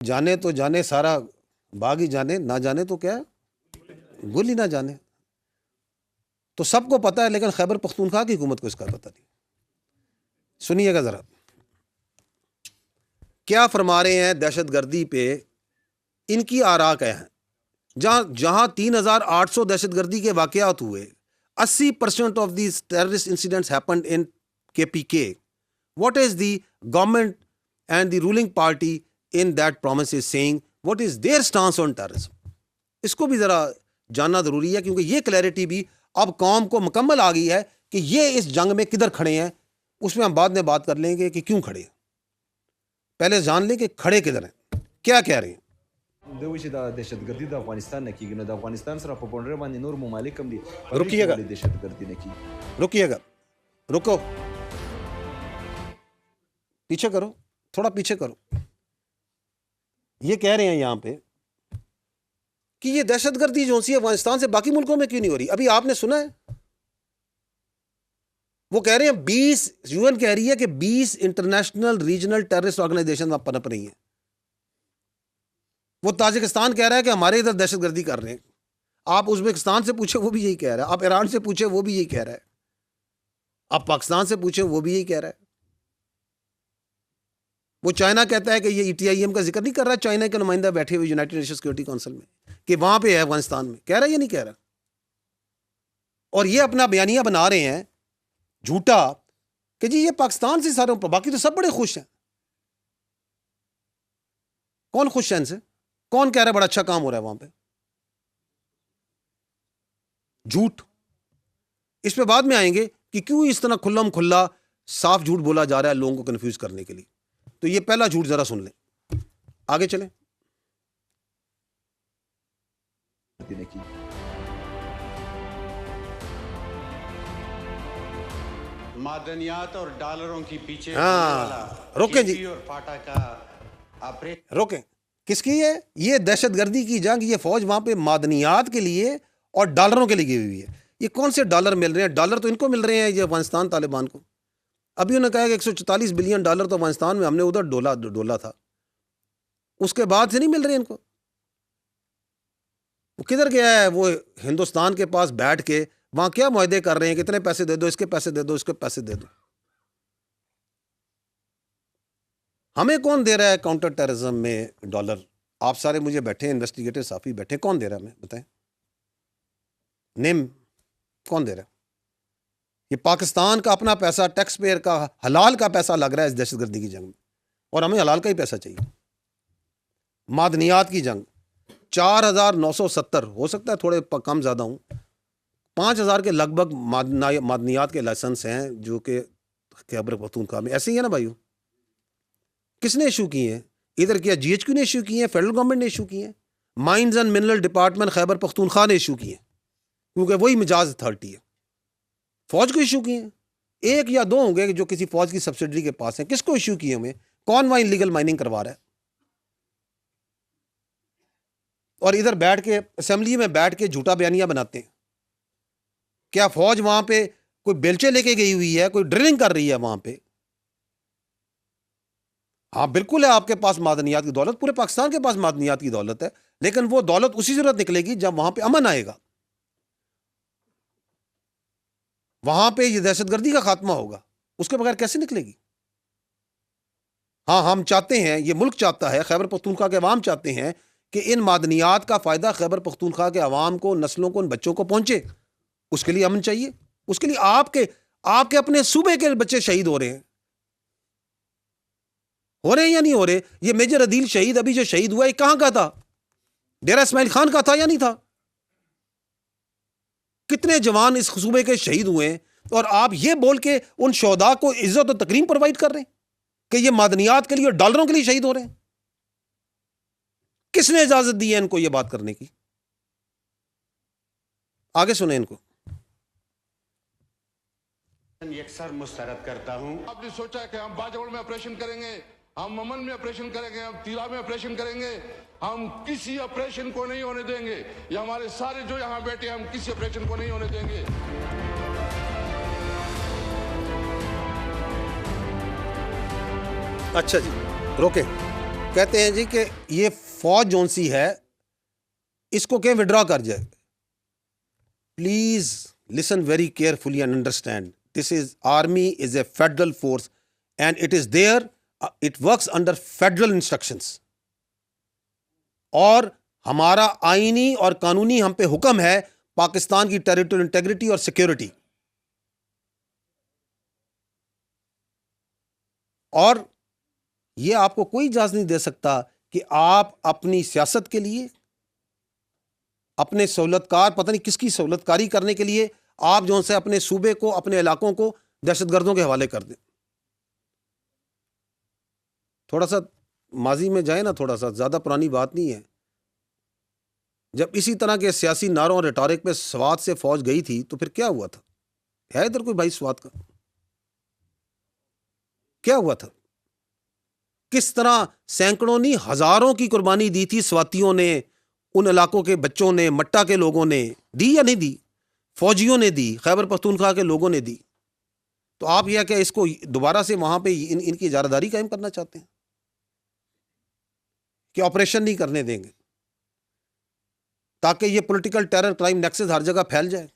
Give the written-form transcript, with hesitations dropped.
جانے تو جانے سارا باغ ہی جانے، نہ جانے تو کیا ہے، گل ہی نہ جانے. تو سب کو پتہ ہے لیکن خیبر پختونخوا کی حکومت کو اس کا پتہ نہیں. سنیے گا ذرا کیا فرما رہے ہیں دہشت گردی پہ. ان کی آراء کیا ہیں؟ جہاں 3800 دہشت گردی کے واقعات ہوئے، 80% of these terrorist incidents happened in KPK. What is the government and the ruling party in that province is saying? What is their stance on terrorism? اس کو بھی ذرا جاننا ضروری ہے، کیونکہ یہ کلیئرٹی بھی اب قوم کو مکمل آ گئی ہے کہ یہ اس جنگ میں کدھر کھڑے ہیں. اس میں ہم بعد میں بات کر لیں گے کہ کیوں کھڑے ہیں. پہلے جان لیں کہ کھڑے کدھر ہیں، کیا کہہ رہے ہیں. دوی چې د دهشتګردي د افغانستان نه کیږي، نو د افغانستان سره په بونډر باندې نور ممالک هم دي. رکیے گا دهشتګردي نه کیږي. رکیے گا، رکو، پیچھے کرو، تھوڑا پیچھے کرو. یہ کہہ رہے ہیں یہاں پہ کہ یہ دہشت گردی جو سی افغانستان سے باقی ملکوں میں کیوں نہیں ہو رہی. ابھی آپ نے سنا ہے وہ کہہ رہے ہیں 20 UN کہہ رہی ہے کہ 20 انٹرنیشنل ریجنل ٹیررسٹ آرگنائزیشن وہاں پنپ رہی ہیں. وہ تاجکستان کہہ رہا ہے کہ ہمارے ادھر دہشت گردی کر رہے ہیں. آپ ازبکستان سے پوچھیں وہ بھی یہی کہہ رہا ہے. آپ ایران سے پوچھیں وہ بھی یہی کہہ رہا ہے. آپ پاکستان سے پوچھیں وہ بھی یہی کہہ رہا ہے. وہ چائنا کہتا ہے کہ یہ ETIM کا ذکر نہیں کر رہا. چائنا کے نمائندہ بیٹھے ہوئے یونائٹڈ نیشن سیکورٹی کونسل میں کہ وہاں پہ ہے افغانستان میں. کہہ رہا ہے یہ نہیں کہہ رہا. اور یہ اپنا بیانیہ بنا رہے ہیں جھوٹا کہ جی یہ پاکستان سے سارے، باقی تو سب بڑے خوش ہیں. کون خوش ہے ان سے؟ کون کہہ رہا ہے بڑا اچھا کام ہو رہا ہے وہاں پہ؟ جھوٹ. اس پہ بعد میں آئیں گے کہ کیوں اس طرح کھلم کھلا صاف جھوٹ بولا جا رہا ہے لوگوں کو کنفیوز کرنے کے لیے. تو یہ پہلا جھوٹ ذرا سن لیں، آگے چلیں. معدنیات اور ڈالروں کی پیچھے روکیں جی، اور فاٹا کا روکیں. کس کی ہے یہ دہشت گردی کی جنگ؟ یہ فوج وہاں پہ معدنیات کے لیے اور ڈالروں کے لیے گئی ہوئی ہے. یہ کون سے ڈالر مل رہے ہیں؟ ڈالر تو ان کو مل رہے ہیں یہ افغانستان طالبان کو. ابھی انہوں نے کہا کہ 144 بلین ڈالر تو افغانستان میں ہم نے ادھر ڈولا تھا. اس کے بعد سے نہیں مل رہے ان کو. وہ کدھر گیا ہے؟ وہ ہندوستان کے پاس بیٹھ کے وہاں کیا معاہدے کر رہے ہیں کہ اتنے پیسے دے دو، اس کے پیسے دے دو، اس کے پیسے دے دو. ہمیں کون دے رہا ہے کاؤنٹر ٹیررزم میں ڈالر؟ آپ سارے مجھے بیٹھے انویسٹیگیٹر صافی بیٹھے، کون دے رہا ہے ہمیں بتائیں؟ نیم کون دے رہا ہے؟ یہ پاکستان کا اپنا پیسہ، ٹیکس پیئر کا حلال کا پیسہ لگ رہا ہے اس دہشت گردی کی جنگ میں، اور ہمیں حلال کا ہی پیسہ چاہیے. معدنیات کی جنگ 4970، ہو سکتا ہے تھوڑے کم زیادہ ہوں، 5000 کے لگ بھگ معدنیات کے لائسنس ہیں جو کہ خیبر پختونخوا میں. ایسے ہی ہے نا بھائیو؟ کس نے ایشو کی ہیں؟ ادھر کیا GHQ نے ایشو کی ہیں، فیڈرل گورنمنٹ نے ایشو کی ہیں، mines and mineral department Khyber Pakhtunkhwa نے ایشو کی ہیں کیونکہ وہی مجاز اتھارٹی ہے. فوج کو ایشو کی ہیں، ایک یا دو ہوں گے جو کسی فوج کی سبسڈری کے پاس ہیں. کس کو ایشو کی ہمیں؟ کون وہاں انلیگل مائننگ کروا رہا ہے؟ اور ادھر بیٹھ کے اسمبلی میں بیٹھ کے جھوٹا بیانیہ بناتے ہیں. کیا فوج وہاں پہ کوئی بیلچے لے کے گئی ہوئی ہے، کوئی ڈرلنگ کر رہی ہے وہاں پہ؟ ہاں بالکل ہے، آپ کے پاس معدنیات کی دولت، پورے پاکستان کے پاس معدنیات کی دولت ہے، لیکن وہ دولت اسی صورت نکلے گی جب وہاں پہ امن آئے گا، وہاں پہ یہ دہشت گردی کا خاتمہ ہوگا. اس کے بغیر کیسے نکلے گی؟ ہاں ہم چاہتے ہیں، یہ ملک چاہتا ہے، خیبر پختونخوا کے عوام چاہتے ہیں کہ ان معدنیات کا فائدہ خیبر پختونخوا کے عوام کو، نسلوں کو، ان بچوں کو پہنچے. اس کے لیے امن چاہیے. اس کے لیے آپ کے اپنے صوبے کے بچے شہید ہو رہے ہیں یا نہیں ہو رہے؟ یہ میجر عدیل شہید ابھی جو شہید ہوا ہے کہاں کا تھا؟ ڈیرہ اسماعیل خان کا تھا یا نہیں تھا؟ کتنے جوان اس صوبے کے شہید ہوئے ہیں، اور آپ یہ بول کے ان شہداء کو عزت و تکریم پرووائڈ کر رہے ہیں کہ یہ معدنیات کے لیے اور ڈالروں کے لیے شہید ہو رہے ہیں. کس نے اجازت دی ہے ان کو یہ بات کرنے کی؟ آگے سنیں ان کو. یکسر مسترد کرتا ہوں. آپ نے سوچا کہ ہم باجوڑ میں آپریشن کریں گے، ہم امن میں آپریشن کریں گے، ہم تیرا میں آپریشن کریں گے، ہم کسی آپریشن کو نہیں ہونے دیں گے. یہ ہمارے سارے جو یہاں بیٹھے ہم کسی آپریشن کو نہیں ہونے دیں گے. اچھا جی روکیں. کہتے ہیں جی کہ یہ فوج جون سی ہے اس کو کہ وڈرا کر جائے. Please listen very carefully and understand. This is army is a federal force and it is there, it works under federal instructions. اور ہمارا آئینی اور قانونی ہم پہ حکم ہے پاکستان کی ٹیریٹوریل انٹیگریٹی اور سیکیورٹی. اور یہ آپ کو کوئی اجازت نہیں دے سکتا کہ آپ اپنی سیاست کے لیے اپنے سہولت کار پتہ نہیں کس کی سہولت کاری کرنے کے لیے آپ جو سے اپنے صوبے کو اپنے علاقوں کو دہشت گردوں کے حوالے کر دیں. تھوڑا سا ماضی میں جائیں نا, تھوڑا سا زیادہ پرانی بات نہیں ہے. جب اسی طرح کے سیاسی نعروں اور ریٹورک پہ سوات سے فوج گئی تھی تو پھر کیا ہوا تھا؟ ہے ادھر کوئی بھائی سوات کا؟ کیا ہوا تھا؟ کس طرح سینکڑوں نہیں ہزاروں کی قربانی دی تھی سواتیوں نے, ان علاقوں کے بچوں نے, مٹا کے لوگوں نے دی یا نہیں دی؟ فوجیوں نے دی, خیبر پختونخوا کے لوگوں نے دی. تو آپ یہ کہ اس کو دوبارہ سے وہاں پہ ان کی اجارہ داری قائم کرنا چاہتے ہیں کہ آپریشن نہیں کرنے دیں گے تاکہ یہ پولیٹیکل ٹیرر کرائم نیکسس ہر جگہ پھیل جائے.